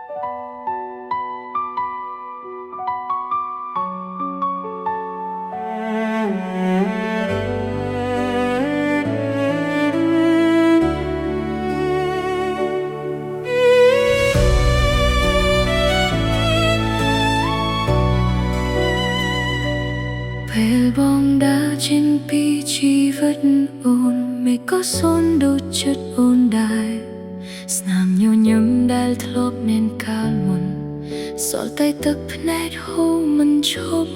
ពេលបងដើរចេញពីជីវិតអូនមិនក៏សូនដូចចិត្តអូនដែរស្នាមញញឹមដែលធ្លាប់មានកាលមុនសល់តែទឹកភ្នែកហូរមិនឈប់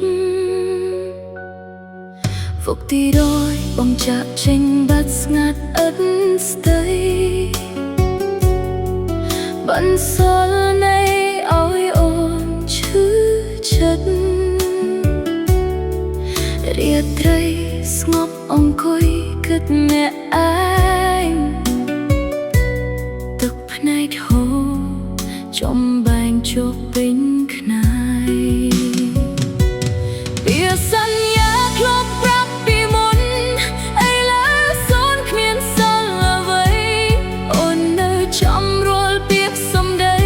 វុកទីរយបងចាក់ចេញបាត់ស្ងាត់ឥតស្ដីបន្សល់នៃឲ្យអូនឈឺចិត្តរាត្រីស្ងប់អង្គុយគិតអ្នកឯងទឹកភ្នែកហូរចំបែងជប់ពេញខ្នែពាក្យសន្យាធ្លាប់ប្រាប់ពីមុនឥឡូវសូនគ្មានសល់អ្វីអូននៅចាំរាល់ពាក្យសម្ដី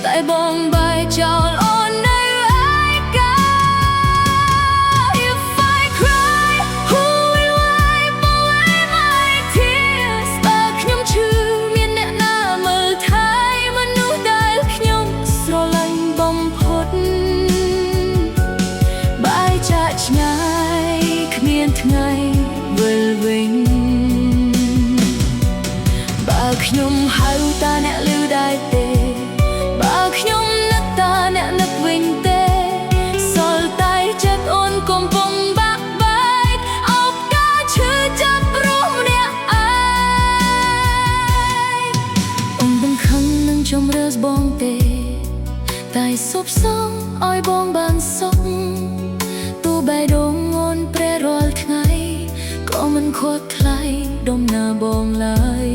តែបងបែរចោលអូននៅថ្ងៃវិលវិញបើខ្ញុំហៅតាអ្នកឮដែរទេបើខ្ញុំនឹកតាអ្នកនឹកវិញទេសល់តែចិត្តអូនកំពុងបាក់បែកអោបការឈឺចាប់រស់ម្នាក់ឯងអូនមិនខឹងនឹងជំរឿសបងទេតែសុបសងឲ្យបងបានសុខទោះបេះដូងអូនព្រះរាល់ថ្ងៃក៏មិនខកថ្លៃដំណើរបងឡើយ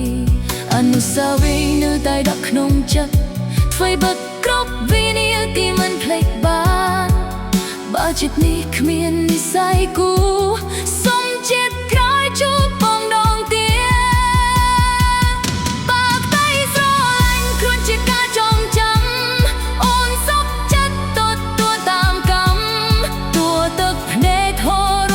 អនុស្សាវរីយ៍នៅតែដកក្នុងចិត្តអ្វីបិទគ្រប់វិនាទីមិនភ្លេចបានបើចិត្តនេះគ្មាននិស្ស័យគូសុំចិត្តក្រោយជួបបងដងទៀតបើក្តីស្រឡាញ់គ្រាន់ជាការចងចាំអូនសុខចិត្តទទួលតាមកម្មតួទឹកភ្នែកហូរ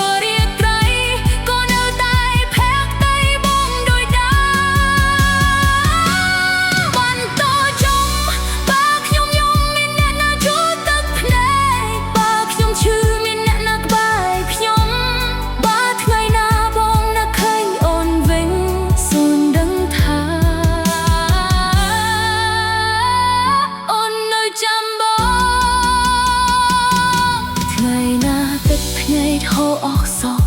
ហូរអស់សោក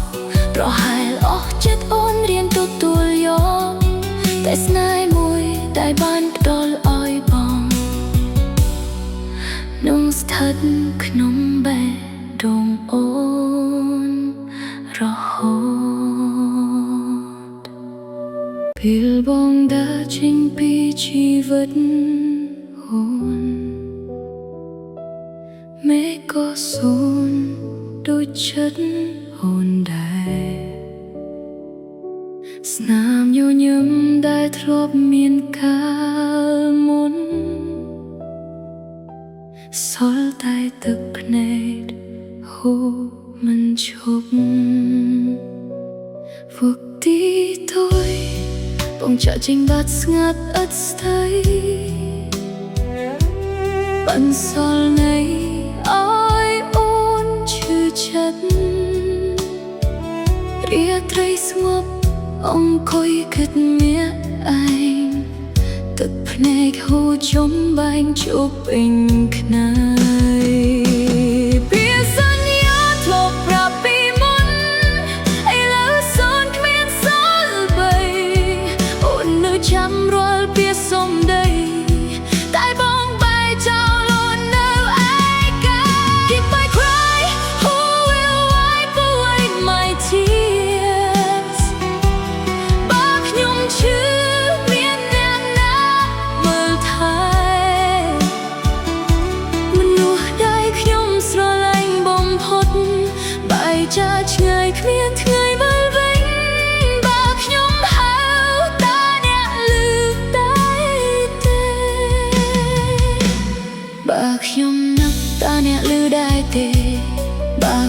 ប្រហែលអស់ចិត្តអូនរៀនទទួលយកតែស្នេហ៍មួយដែលបានផ្ដល់ឲ្យបងនឹងស្ថិតក្នុងបេះដូងអូនរហូតពេលបងដើរចេញពីជីវិតអូនមេឃក៏សូនដូចចិត្តអូនដែរស្នាមញញឹមដែលធ្លាប់មានកាលមុនសល់តែទឹកភ្នែកហូរមិនឈប់វឹកទីតូចបងចាក់ចេញបាត់ស្ងាត់ឥតស្ដីបន្សល់នៃរាត្រីស្ងប់អង្គុយគិតមាក់ឯងទឹកភ្នែកហូរចំបែងជប់ពេញខ្នើយពាក្យសន្យាធ្លាប់ប្រាប់ពីមុនឥឡូវសូនគ្មានសល់អ្វីអូននៅចាំរាល់ពាក្យសម្ដីតែបងបែរចោលអូននៅឯកា If I cry who will wipe away my tears បើខ្ញុំឈឺមានអ្នកណាមើលថែមនុ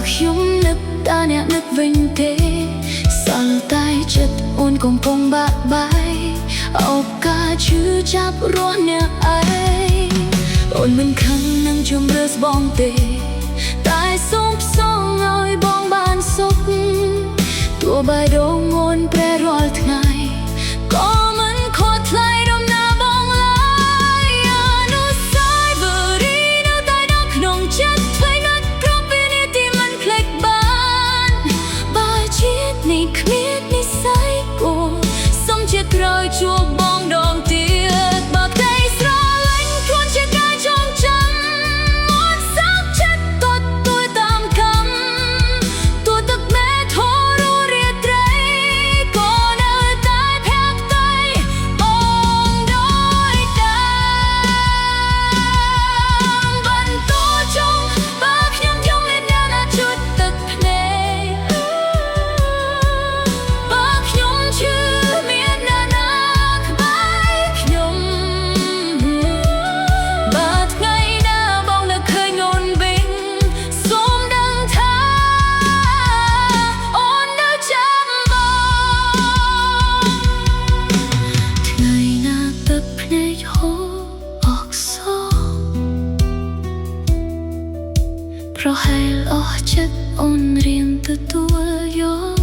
ខ្ញុំនឹកតាអ្នកនឹកវិញទេសល់តែចិត្តអូនកំពុងបាក់បាយឱកាសឈឺចាប់រស់អ្នកឯងអូនមិនខឹងនឹងជម្រើសបងទេតែសូមផ្សងឲ្យបងបានសុខទោះបីរងអូនប្រែរាល់ថ្ងៃក៏មិនខកថ្លៃដំណើរបងឡើយអនុស្សាវរីយ៍នៅតែដល់ក្នុងចិត្តថ្មីណាស់គ្រប់វិនាទីមិនភ្លេចបានបើជាតិនេះគ្មាននិស្ស័យគួរសូមជាក្រោយជួបបងដងទៀតបើក្តីស្រឡាញ់គ្រាន់ជាការចងចាំអូនសោកចិត្តទត់ទួយតាមកម្មទួទឹកមេធររាត្រីក៏នៅតែភ័ក្រតីបងដោយដើមបន្តចង់បើខ្ញុំយំមានអ្នកណាជូតទឹកភ្នែកបើខ្ញុំឈឺមានអ្នកណាក្បែរខ្ញុំបើថ្ងៃណាបងនឹកឃើញអូនវិញសូមដឹងថាអូននៅចាំបងថ្ងៃណាទឹកភ្នែកហូរអកសប្រហែលអស់ចិត្តអូនរៀងទទួលយក